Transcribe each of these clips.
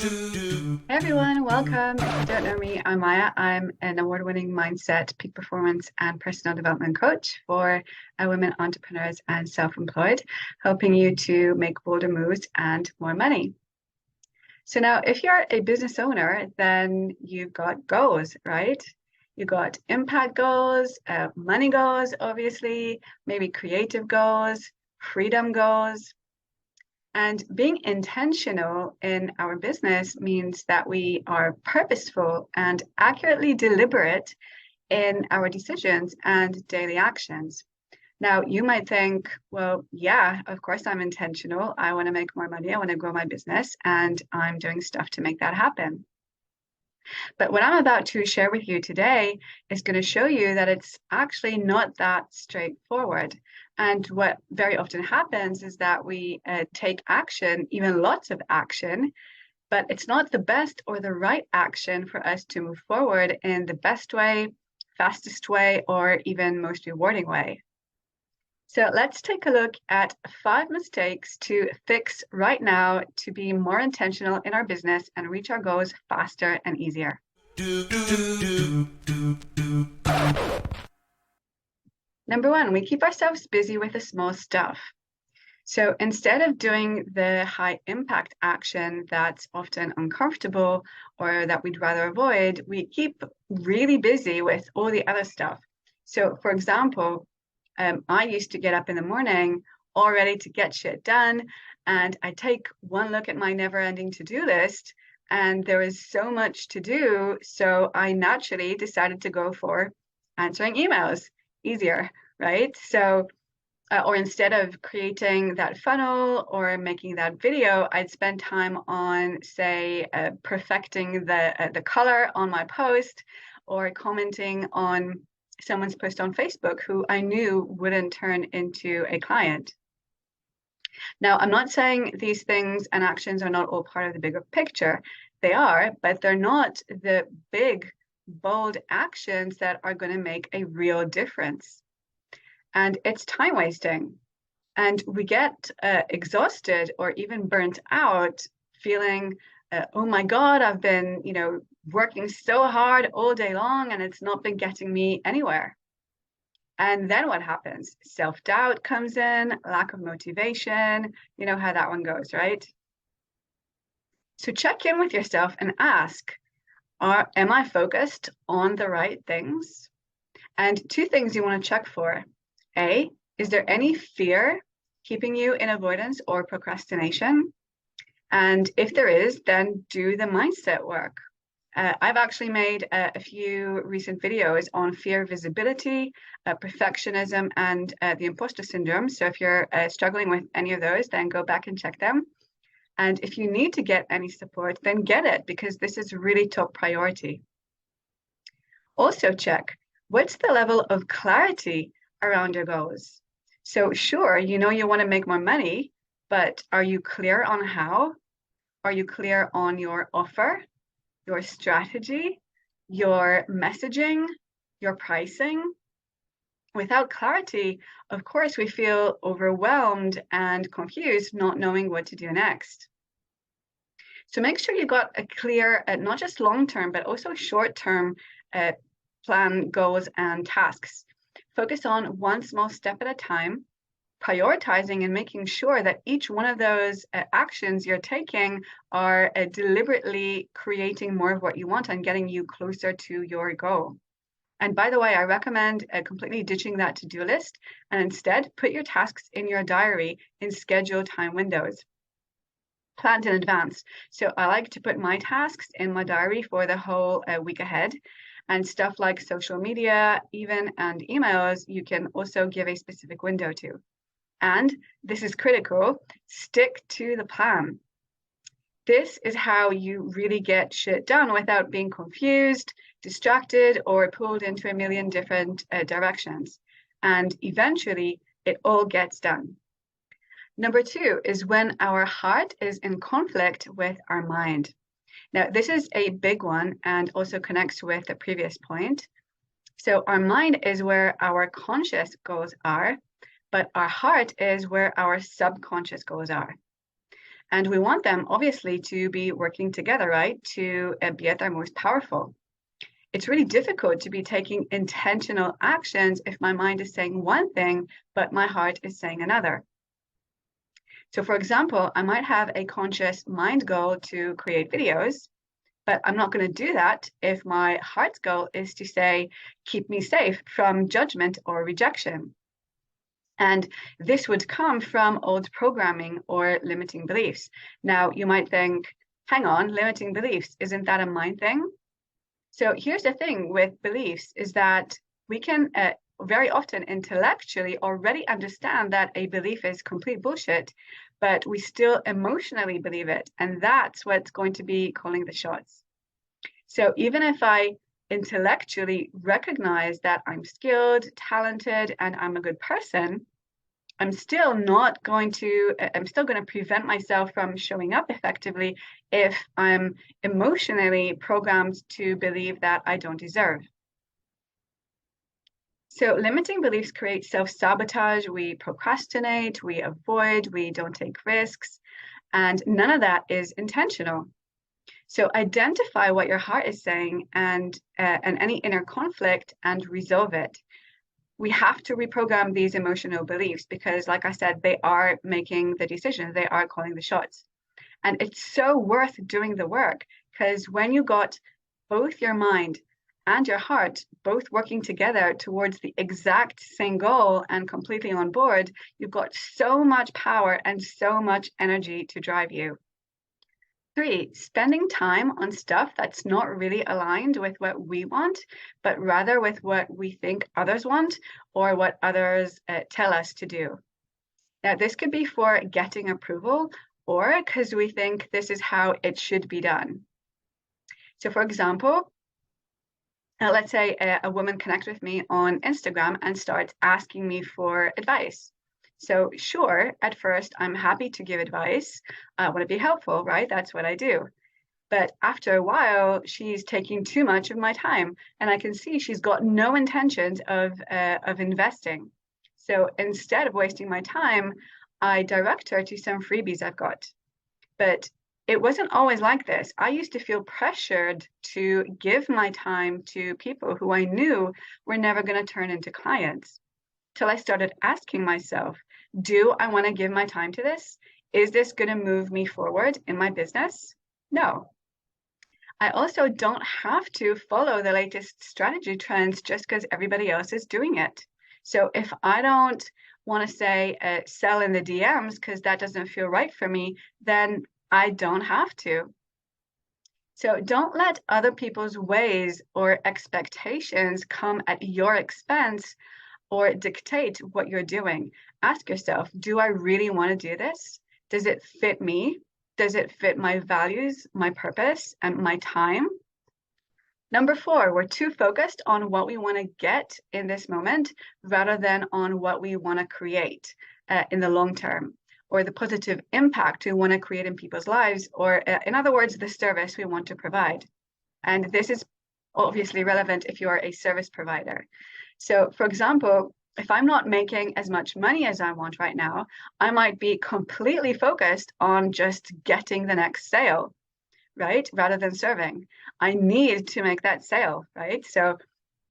Hey everyone, welcome. If you don't know me, I'm Maya. I'm an award-winning mindset, peak performance, and personal development coach for women entrepreneurs and self-employed, helping you to make bolder moves and more money. So now, if you're a business owner, then you've got goals, right? You've got impact goals, money goals, obviously, maybe creative goals, freedom goals. And being intentional in our business means that we are purposeful and accurately deliberate in our decisions and daily actions. Now, you might think, well, yeah, of course I'm intentional. I want to make more money. I want to grow my business, and I'm doing stuff to make that happen. But what I'm about to share with you today is going to show you that it's actually not that straightforward. And what very often happens is that we take action, even lots of action, but it's not the best or the right action for us to move forward in the best way, fastest way, or even most rewarding way. So let's take a look at 5 mistakes to fix right now to be more intentional in our business and reach our goals faster and easier. Number one, we keep ourselves busy with the small stuff. So instead of doing the high impact action that's often uncomfortable or that we'd rather avoid, we keep really busy with all the other stuff. So, for example, I used to get up in the morning all ready to get shit done, and I take one look at my never-ending to-do list, and there is so much to do. So I naturally decided to go for answering emails, easier, right? So, or instead of creating that funnel or making that video, I'd spend time on, say, perfecting the color on my post or commenting on someone's post on Facebook who I knew wouldn't turn into a client. Now, I'm not saying these things and actions are not all part of the bigger picture. They are, but they're not the big, bold actions that are going to make a real difference. And it's time wasting. And we get exhausted or even burnt out feeling, oh my God, I've been, working so hard all day long and it's not been getting me anywhere. And then what happens? Self-doubt comes in, lack of motivation. You know how that one goes, right? So check in with yourself and ask, am I focused on the right things? And 2 things you want to check for. A, is there any fear keeping you in avoidance or procrastination? And if there is, then do the mindset work. I've actually made a few recent videos on fear visibility, perfectionism, and the imposter syndrome. So if you're struggling with any of those, then go back and check them. And if you need to get any support, then get it, because this is really top priority. Also check, what's the level of clarity around your goals? So sure, you want to make more money, but are you clear on how? Are you clear on your offer, your strategy, your messaging, your pricing? Without clarity, of course, we feel overwhelmed and confused, not knowing what to do next. So make sure you've got a clear, not just long-term, but also short-term plan, goals, and tasks. Focus on one small step at a time, prioritizing and making sure that each one of those actions you're taking are deliberately creating more of what you want and getting you closer to your goal. And by the way, I recommend completely ditching that to-do list and instead put your tasks in your diary in scheduled time windows, planned in advance. So I like to put my tasks in my diary for the whole week ahead. And stuff like social media, even, and emails, you can also give a specific window to. And this is critical, stick to the plan. This is how you really get shit done without being confused, distracted, or pulled into a million different directions. And eventually, it all gets done. Number 2 is when our heart is in conflict with our mind. Now, this is a big one and also connects with the previous point. So our mind is where our conscious goals are, but our heart is where our subconscious goals are. And we want them, obviously, to be working together, right? To be at their most powerful. It's really difficult to be taking intentional actions if my mind is saying one thing, but my heart is saying another. So, for example, I might have a conscious mind goal to create videos, but I'm not going to do that if my heart's goal is to say, keep me safe from judgment or rejection. And this would come from old programming or limiting beliefs. Now, you might think, hang on, limiting beliefs, isn't that a mind thing? So here's the thing with beliefs is that we can very often intellectually already understand that a belief is complete bullshit, but we still emotionally believe it. And that's what's going to be calling the shots. So even if I intellectually recognize that I'm skilled, talented, and I'm a good person, I'm still going to prevent myself from showing up effectively if I'm emotionally programmed to believe that I don't deserve. So limiting beliefs create self-sabotage. We procrastinate, we avoid, we don't take risks, and none of that is intentional. So identify what your heart is saying and any inner conflict and resolve it. We have to reprogram these emotional beliefs because, like I said, they are making the decisions, they are calling the shots. And it's so worth doing the work because when you got both your mind and your heart both working together towards the exact same goal and completely on board, you've got so much power and so much energy to drive you. 3, spending time on stuff that's not really aligned with what we want, but rather with what we think others want or what others tell us to do. Now, this could be for getting approval or because we think this is how it should be done. So, for example, let's say a woman connects with me on Instagram and starts asking me for advice. So sure, at first, I'm happy to give advice. I want to be helpful, right? That's what I do. But after a while, she's taking too much of my time, and I can see she's got no intentions of investing. So instead of wasting my time, I direct her to some freebies I've got. But it wasn't always like this. I used to feel pressured to give my time to people who I knew were never going to turn into clients. Till I started asking myself, do I want to give my time to this? Is this going to move me forward in my business? No. I also don't have to follow the latest strategy trends just because everybody else is doing it. So if I don't want to say sell in the DMs because that doesn't feel right for me, then I don't have to. So don't let other people's ways or expectations come at your expense or dictate what you're doing. Ask yourself, do I really want to do this? Does it fit me? Does it fit my values, my purpose, and my time? Number 4, we're too focused on what we want to get in this moment rather than on what we want to create in the long term, or the positive impact we want to create in people's lives, or in other words, the service we want to provide. And this is obviously relevant if you are a service provider. So, for example, if I'm not making as much money as I want right now, I might be completely focused on just getting the next sale, right? Rather than serving. I need to make that sale, right? So,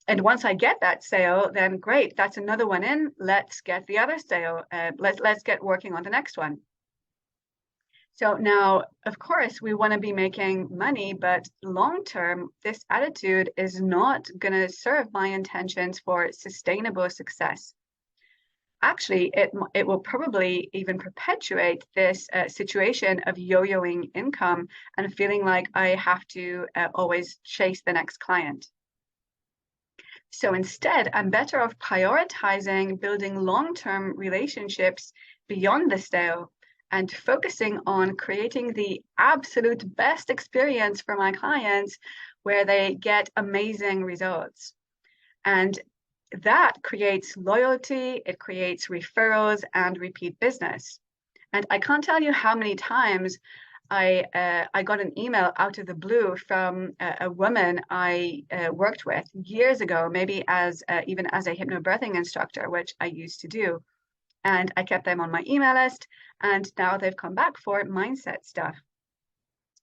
and once I get that sale, then great, that's another one in. Let's get the other sale. Let's get working on the next one. So now, of course, we want to be making money, but long term, this attitude is not going to serve my intentions for sustainable success. Actually, it will probably even perpetuate this situation of yo-yoing income and feeling like I have to always chase the next client. So instead, I'm better off prioritizing building long-term relationships beyond the sale and focusing on creating the absolute best experience for my clients where they get amazing results. And that creates loyalty, it creates referrals and repeat business. And I can't tell you how many times I got an email out of the blue from a woman I worked with years ago, maybe as even as a hypnobirthing instructor, which I used to do. and I kept them on my email list, and now they've come back for mindset stuff.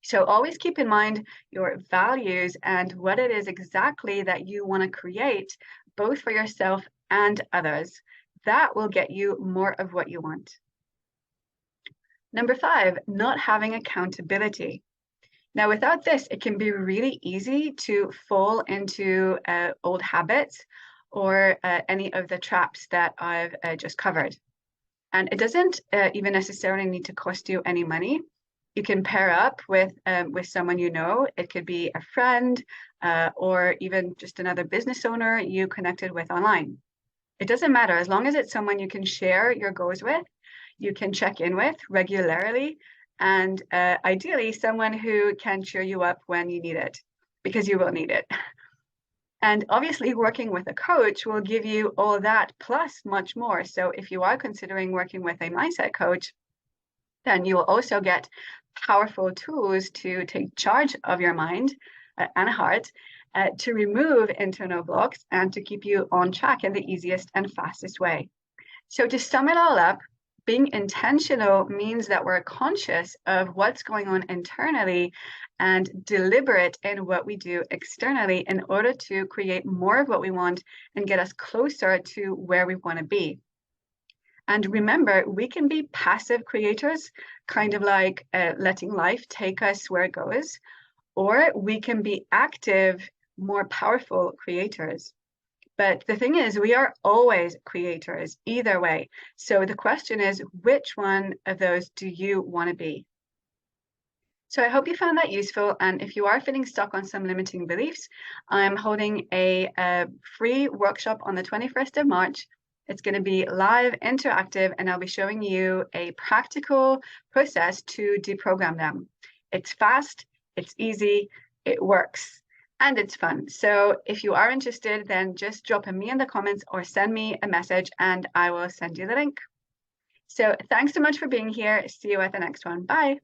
So always keep in mind your values and what it is exactly that you want to create, both for yourself and others. That will get you more of what you want. Number 5, not having accountability. Now, without this, it can be really easy to fall into old habits or any of the traps that I've just covered. And it doesn't even necessarily need to cost you any money. You can pair up with someone you know. It could be a friend or even just another business owner you connected with online. It doesn't matter, as long as it's someone you can share your goals with, you can check in with regularly, and ideally someone who can cheer you up when you need it, because you will need it. And obviously working with a coach will give you all that plus much more. So if you are considering working with a mindset coach, then you will also get powerful tools to take charge of your mind and heart, to remove internal blocks and to keep you on track in the easiest and fastest way. So to sum it all up, being intentional means that we're conscious of what's going on internally and deliberate in what we do externally in order to create more of what we want and get us closer to where we want to be. And remember, we can be passive creators, kind of like letting life take us where it goes, or we can be active, more powerful creators. But the thing is, we are always creators either way. So the question is, which one of those do you want to be? So I hope you found that useful. And if you are feeling stuck on some limiting beliefs, I'm holding a free workshop on the 21st of March. It's going to be live, interactive, and I'll be showing you a practical process to deprogram them. It's fast, it's easy, it works. And it's fun. So if you are interested, then just drop me in the comments or send me a message and I will send you the link. So thanks so much for being here. See you at the next one. Bye.